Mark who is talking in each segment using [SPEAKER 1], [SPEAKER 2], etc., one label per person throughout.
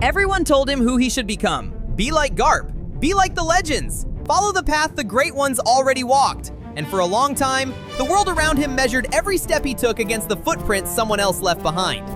[SPEAKER 1] Everyone told him who he should become. Be like Garp. Be like the legends. Follow the path the great ones already walked. And for a long time, the world around him measured every step he took against the footprints someone else left behind.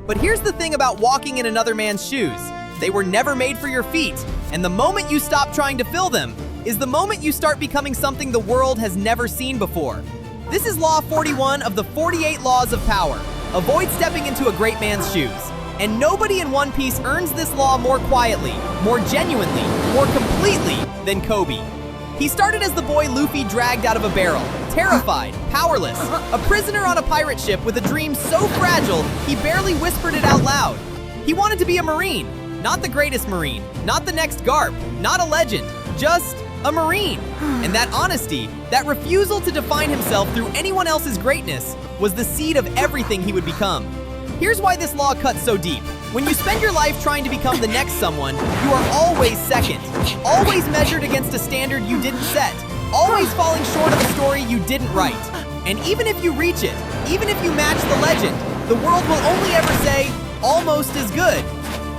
[SPEAKER 1] But here's the thing about walking in another man's shoes. They were never made for your feet, and the moment you stop trying to fill them is the moment you start becoming something the world has never seen before. This is Law 41 of the 48 Laws of Power. Avoid stepping into a great man's shoes. And nobody in One Piece earns this law more quietly, more genuinely, more completely than Coby. He started as the boy Luffy dragged out of a barrel, terrified, powerless, a prisoner on a pirate ship with a dream so fragile he barely whispered it out loud. He wanted to be a Marine, not the greatest Marine, not the next Garp, not a legend, just a Marine. And that honesty, that refusal to define himself through anyone else's greatness, was the seed of everything he would become. Here's why this law cuts so deep. When you spend your life trying to become the next someone, you are always second, always measured against a standard you didn't set, always falling short of a story you didn't write. And even if you reach it, even if you match the legend, the world will only ever say, almost as good.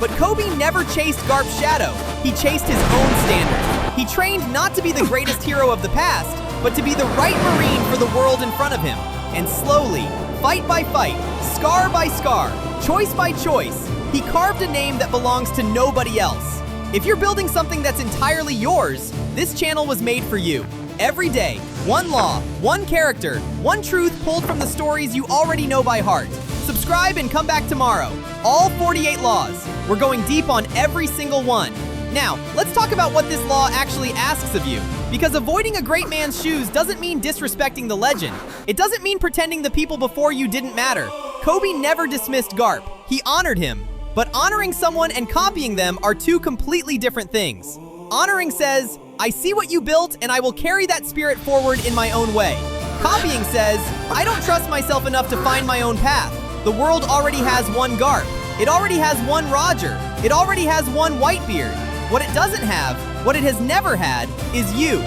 [SPEAKER 1] But Coby never chased Garp's shadow. He chased his own standard. He trained not to be the greatest hero of the past, but to be the right Marine for the world in front of him. And slowly, fight by fight, scar by scar, choice by choice, he carved a name that belongs to nobody else. If you're building something that's entirely yours, this channel was made for you. Every day, one law, one character, one truth pulled from the stories you already know by heart. Subscribe and come back tomorrow. All 48 laws. We're going deep on every single one. Now, let's talk about what this law actually asks of you. Because avoiding a great man's shoes doesn't mean disrespecting the legend. It doesn't mean pretending the people before you didn't matter. Coby never dismissed Garp. He honored him. But honoring someone and copying them are two completely different things. Honoring says, I see what you built and I will carry that spirit forward in my own way. Copying says, I don't trust myself enough to find my own path. The world already has one Garp. It already has one Roger. It already has one Whitebeard. What it doesn't have, what it has never had, is you.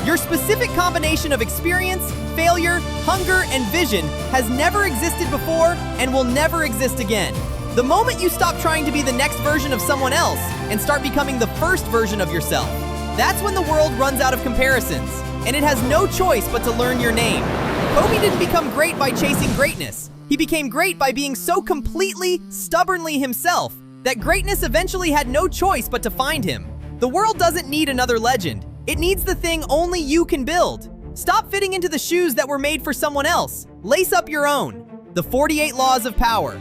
[SPEAKER 1] Your specific combination of experience, failure, hunger, and vision has never existed before and will never exist again. The moment you stop trying to be the next version of someone else and start becoming the first version of yourself, that's when the world runs out of comparisons, and it has no choice but to learn your name. Coby didn't become great by chasing greatness. He became great by being so completely, stubbornly himself that greatness eventually had no choice but to find him. The world doesn't need another legend. It needs the thing only you can build. Stop fitting into the shoes that were made for someone else. Lace up your own. The 48 Laws of Power.